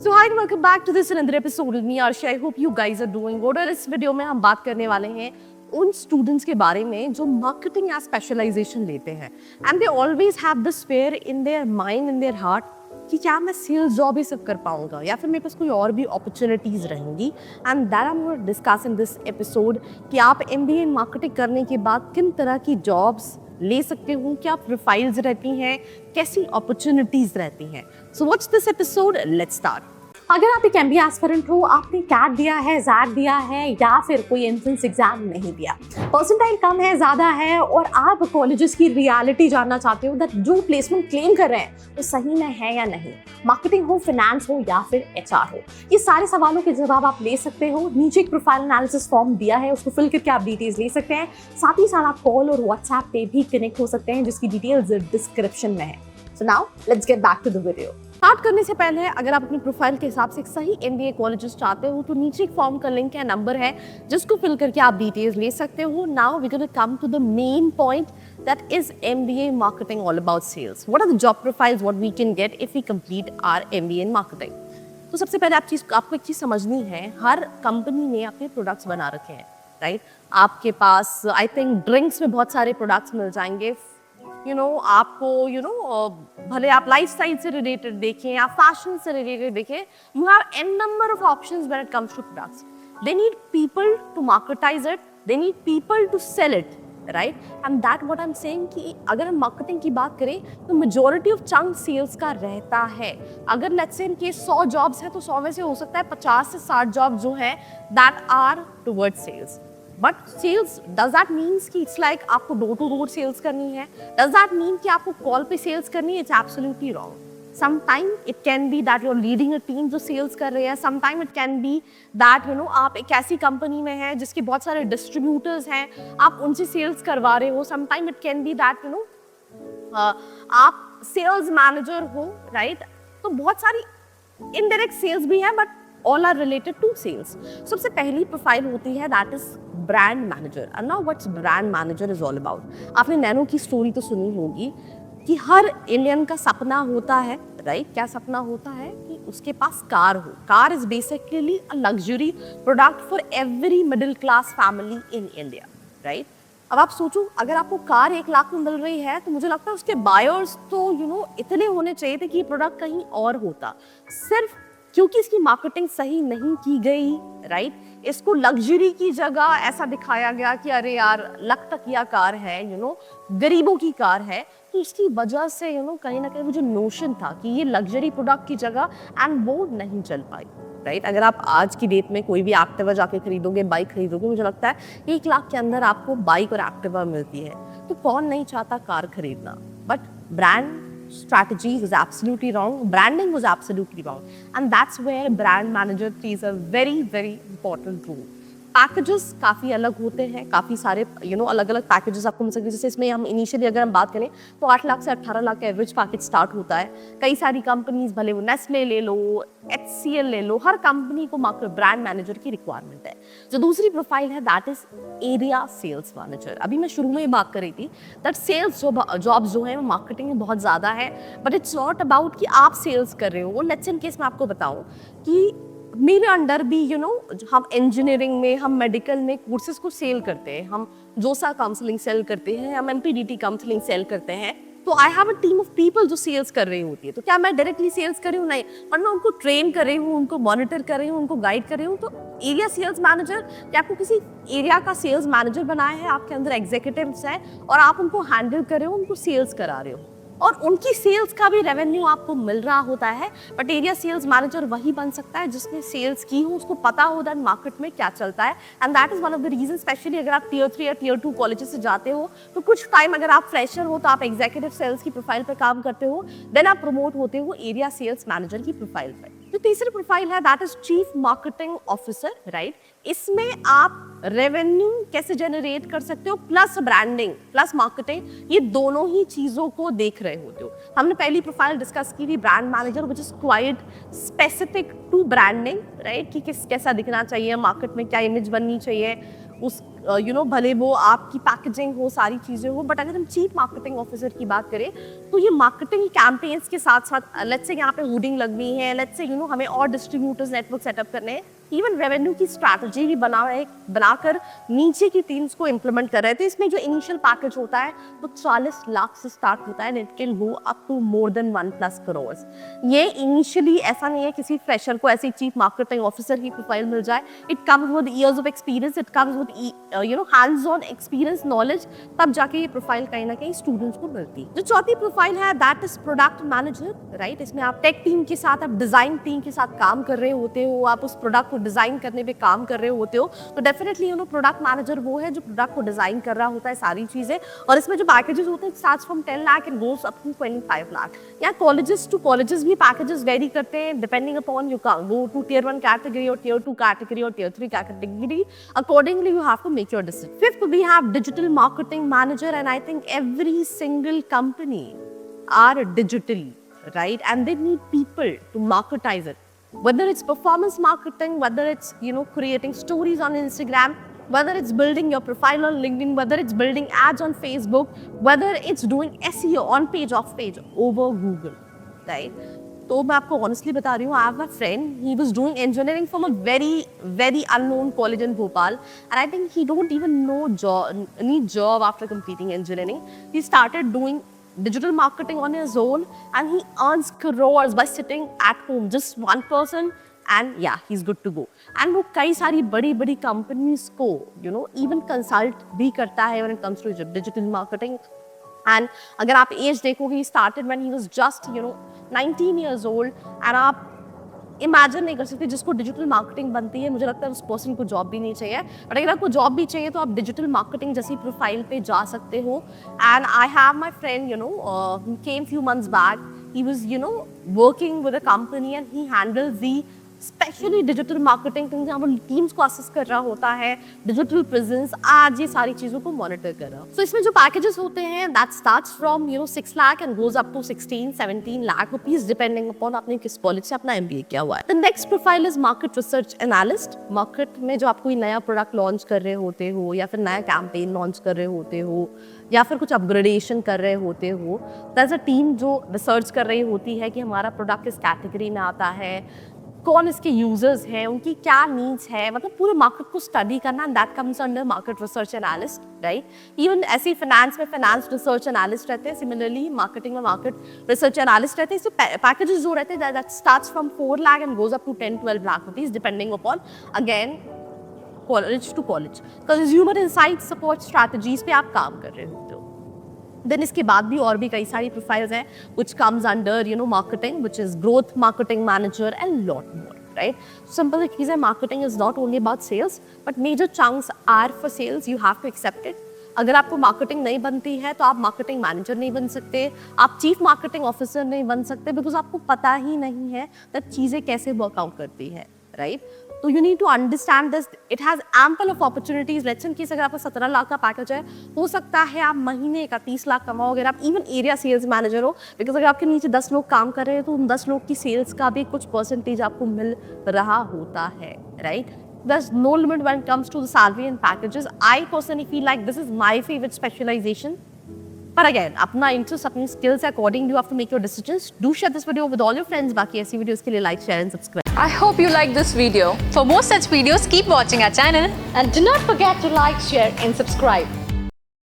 So hi and welcome back to this another episode with me Arshi. I hope you guys are doing good. और इस video में हम बात करने वाले हैं उन स्टूडेंट्स के बारे में जो मार्केटिंग या स्पेशलाइजेशन लेते हैं and they always have this fair in their mind in their heart कि क्या मैं सेल्स जॉब ही सब कर पाऊंगा या फिर मेरे पास कोई और भी अपॉर्चुनिटीज रहेंगी and that I am going to discuss in this episode कि आप एमबीए इन मार्केटिंग करने के बाद किन तरह की जॉब्स ले सकते हो, क्या प्रोफाइल्स रहती हैं, कैसी अपॉर्चुनिटीज रहती हैं. So what's this episode, let's start. अगर आप एक एमबीए एस्पिरेंट हो, आपने कैट दिया है, जैट दिया है या फिर कोई एंट्रेंस एग्जाम नहीं दिया, परसेंटाइल कम है, ज़्यादा है और आप कॉलेजेस की रियलिटी जानना चाहते हो दैट जो प्लेसमेंट क्लेम कर रहे हैं वो सही में है या नहीं, मार्केटिंग हो, फाइनेंस हो या फिर एचआर हो, ये सारे सवालों के जवाब आप ले सकते हो. नीचे एक प्रोफाइल एनालिसिस फॉर्म दिया है, उसको फिल करके आप डिटेल्स ले सकते हैं. साथ ही साथ आप कॉल और व्हाट्सएप पे भी कनेक्ट हो सकते हैं जिसकी डिटेल्स डिस्क्रिप्शन में है. So now let's get back to the video. Start करने से पहले अगर आप अपनी प्रोफाइल के हिसाब से एक सही एमबीए कॉलेजेस चाहते हो तो नीचे एक फॉर्म का लिंक है, नंबर है जिसको फिल करके आप डिटेल्स ले सकते हो. Now we gonna come to the main point, that is MBA marketing all about sales. What are the job profiles what we can get if we complete our MBA in marketing. तो सबसे पहले आपको एक चीज समझनी है, हर company ने अपने प्रोडक्ट्स बना रखे हैं, राइट? आपके पास आई थिंक ड्रिंक्स में बहुत सारे प्रोडक्ट्स मिल जाएंगे. आपको भले आप लाइफस्टाइल से रिलेटेड देखें या फैशन से रिलेटेड देखें, you have an number of options when it comes to products. They need people to marketize it, they need people to sell it, right? And that what I am saying कि अगर हम marketing की बात करें तो majority of chunk sales का रहता है. अगर लेट्स से इनके 100 जॉब्स हैं तो 100 में से हो सकता है 50 से 60 जॉब जो है that are towards sales. But sales does that means कि इट्स लाइक आपको डोर टू डोर सेल्स करनी है? डज दैट मीन कि आपको कॉल पे सेल्स करनी है? It's absolutely wrong. Sometime it can be that you are leading a team जो सेल्स कर रहे हैं. Sometime it can be that आप एक ऐसी कंपनी में हैं जिसके बहुत सारे डिस्ट्रीब्यूटर्स हैं, आप उनसे सेल्स करवा रहे हो. Sometime it can be that आप सेल्स मैनेजर हो, राइट? तो बहुत सारी इनडायरेक्ट सेल्स भी है but all are related to sales. सबसे पहली प्रोफाइल होती है that is brand manager. And now what's brand manager is all about? आपने नैनो की स्टोरी तो सुनी होगी कि हर इंडियन का सपना होता है, राइट? क्या सपना होता है कि उसके पास कार हो. Car is basically a luxury product for every middle class family in India, right? अब आप सोचो, अगर आपको कार 1 लाख में मिल रही है तो मुझे लगता है उसके बायर्स तो इतने होने चाहिए थे कि ये प्रोडक्ट कहीं और होता. सिर्फ क्योंकि इसकी मार्केटिंग सही नहीं की गई, राइट? इसको लग्जरी की जगह ऐसा दिखाया गया कि अरे यार लखटकिया कार है, गरीबों की कार है. तो इसकी वजह से कहीं ना कहीं वो जो नोशन था कि ये लग्जरी प्रोडक्ट की जगह एंड वो नहीं चल पाई, राइट? अगर आप आज की डेट में कोई भी एक्टिवा जाके खरीदोगे, बाइक खरीदोगे, मुझे लगता है 1 लाख के अंदर आपको बाइक और एक्टिवा मिलती है. तो कौन नहीं चाहता कार खरीदना? But brand strategy was absolutely wrong, branding was absolutely wrong, and that's where brand manager plays a very very important role. Packages काफ़ी अलग होते हैं, काफ़ी सारे अलग अलग पैकेजेस आपको मिल सकते हैं. जैसे इसमें हम इनिशियली अगर हम बात करें तो 8 लाख से 18 लाख का एवरेज पैकेज स्टार्ट होता है. कई सारी कंपनीज, भले वो नेस्ले ले लो, HCL ले लो, हर कंपनी को मार्केट ब्रांड मैनेजर की रिक्वायरमेंट है. जो दूसरी प्रोफाइल है that is area sales manager. अभी मैं शुरू में बात कर रही थी दैट सेल्स जॉब्स जो है वो मार्केटिंग में बहुत ज़्यादा है, बट इट्स नॉट अबाउट कि आप सेल्स कर रहे हो. लेट्स इन केस मैं आपको बताऊँ कि मेरे अंडर भी हम इंजीनियरिंग में, हम मेडिकल में कोर्सेज को सेल करते हैं, हम जोसा काउंसलिंग सेल करते हैं, हम MPDT काउंसलिंग सेल करते हैं. तो I have a team of people जो सेल्स कर रही होती है. तो क्या मैं डायरेक्टली सेल्स कर रही हूँ? नहीं, पर मैं उनको ट्रेन कर रही हूँ, उनको मॉनिटर कर रही हूँ, उनको गाइड कर रही हूँ. तो एरिया सेल्स मैनेजर, क्या आपको किसी एरिया का सेल्स मैनेजर बनाया है, आपके अंदर एग्जीक्यूटिव्स हैं और आप उनको हैंडल कर रहे हो, उनको सेल्स करा रहे हो और उनकी सेल्स का भी रेवेन्यू आपको मिल रहा होता है. बट एरिया सेल्स मैनेजर वही बन सकता है जिसने सेल्स की हो, उसको पता हो दैट मार्केट में क्या चलता है. And that is one of the reason, specially अगर आप Tier 3 या Tier 2 कॉलेजेस से जाते हो तो कुछ टाइम अगर आप फ्रेशर हो तो आप एग्जीक्यूटिव सेल्स की प्रोफाइल पर काम करते हो, देन आप प्रमोट होते हो एरिया सेल्स मैनेजर की प्रोफाइल पर. जो तीसरी प्रोफाइल है that is chief marketing officer, right? इसमें आप रेवेन्यू कैसे जनरेट कर सकते हो प्लस ब्रांडिंग प्लस मार्केटिंग, ये दोनों ही चीज़ों को देख रहे होते हो. हमने पहली प्रोफाइल डिस्कस की थी brand manager, which is quite specific to branding, right? कि कैसा दिखना चाहिए, मार्केट में क्या इमेज बननी चाहिए, उस भले वो आपकी पैकेजिंग हो, सारी चीज़ें हो. बट अगर हम चीफ मार्केटिंग ऑफिसर की बात करें तो ये मार्केटिंग कैंपेन्स के साथ साथ लेट्स से यहाँ पे हुडिंग लगनी है, लेट्स से हमें और डिस्ट्रीब्यूटर्स नेटवर्क सेटअप करने हैं, इवन रेवेन्यू की स्ट्रैटेजी भी बनाकर नीचे की टीम्स को इम्प्लीमेंट कर रहे थे। इसमें जो इनिशियल पैकेज होता है वो 40 लाख से स्टार्ट होता है, it can go up to more than 1+ crore. ये इनिशियली ऐसा नहीं है किसी फ्रेशर को ऐसी चीफ मार्केटिंग ऑफिसर की प्रोफाइल मिल जाए। It comes with years of experience, it comes with hands on experience knowledge, तब जाके ये प्रोफाइल कहीं ना कहीं स्टूडेंट्स को मिलती है। जो चौथी प्रोफाइल है that is product manager, right. इसमें आप टेक टीम के साथ, आप डिजाइन टीम के साथ काम कर रहे होते हो, आप उस प्रोडक्ट को डिजाइन करने पे काम कर रहे होते हो, तो डेफिनेटली प्रोडक्ट मैनेजर वो है जो प्रोडक्ट को डिजाइन कर रहा होता है सारी चीजें। और इसमें जो पैकेजेस होते हैं starts from 10 lakh and goes up to 25 lakh. या कॉलेजेस टू कॉलेजेस भी पैकेजेस वेरी करते हैं depending upon you go to tier 1 category और tier 2 कैटेगरी और tier 3 category, accordingly you have to make your decision. Fifth, we have digital marketing manager, and I think every single company are digital, right? And they need people to marketize it. Whether it's performance marketing, whether it's creating stories on Instagram, whether it's building your profile on LinkedIn, whether it's building ads on Facebook, whether it's doing SEO on page, off page, over Google, right? तो मैं आपको honestly बता रही हूँ, I have a friend, he was doing engineering from a very unknown college in Bhopal, and I think he don't even need job after completing engineering. He started doing digital marketing on his own, and he earns crores by sitting at home, just one person, and yeah, he's good to go. And वो कई सारी बड़ी companies को even consult भी करता है when it comes to digital marketing. And अगर आप एज देखो, he started when he was just 19 years old, and आप इमेजिन नहीं कर सकते जिसको डिजिटल मार्केटिंग बनती है, मुझे लगता है उस पर्सन को जॉब भी नहीं चाहिए. बट अगर आपको जॉब भी चाहिए तो आप डिजिटल मार्केटिंग जैसी प्रोफाइल पे जा सकते हो. And I have my friend came few months back, he was working with a company and he handles the specially digital marketing, जहाँ वो टीम्स को असिस्ट कर रहा होता है, डिजिटल प्रेजेंस, आज ये सारी चीज़ों को मॉनिटर कर रहा है. सो इसमें जो पैकेजेस होते हैं that starts from 6 lakh and goes up to 16-17 lakh rupees depending upon आपने किस कॉलेज से अपना MBA किया हुआ है. The next profile is market research analyst. Market में जो आप कोई नया प्रोडक्ट लॉन्च कर रहे होते हो, या फिर नया कैंपेन लॉन्च कर रहे होते हो, या फिर कुछ अपग्रेडेशन कर रहे होते हो, दैट्स अ टीम जो रिसर्च कर रही होती है कि हमारा प्रोडक्ट किस कैटेगरी में आता है, कौन इसके यूजर्स हैं, उनकी क्या नीड्स है, मतलब पूरे मार्केट को स्टडी करना. And that comes under market research analyst, right. Even ऐसे फाइनेंस में फाइनेंस रिसर्च एनालिस्ट रहते हैं, सिमिलरली मार्केटिंग में मार्केट रिसर्च एनालिस्ट रहते हैं. इससे पैकेजेस जो रहते हैं that starts from 4 lakh and goes up to 10-12 lakh rupees depending upon again college to college. Consumer insight support strategies पे आप काम कर रहे होते हो. देन इसके बाद भी और भी कई सारी प्रोफाइल्स हैं which comes under marketing, which is growth marketing manager and lot more, right? Simple चीज़ है, marketing is not only about sales but major chunks are for sales. You have to accept it. अगर आपको marketing नहीं बनती है तो आप marketing manager नहीं बन सकते, आप चीफ मार्केटिंग ऑफिसर नहीं बन सकते, बिकॉज आपको पता ही नहीं है कि चीज़ें कैसे वर्कआउट करती है, राइट. तो you need to understand this. It has ample of opportunities. Let's in case अगर आपका 17 लाख का पैकेज है, हो सकता है आप महीने का 30 लाख कमाओ अगर आप इवन एरिया सेल्स मैनेजर हो, बिकॉज अगर आपके नीचे 10 लोग काम कर रहे हैं तो उन 10 लोग की सेल्स का भी कुछ परसेंटेज आपको मिल रहा होता है, right. There's no limit when it comes to the salary and packages. I personally feel like this is my favorite specialization. But again, अपना interest, अपनी skills according you have to make your decisions. Do share this video with all your friends. बाकी ऐसी videos के लिए like, share and subscribe. I hope you like this video. For more such videos, keep watching our channel. And do not forget to like, share and subscribe.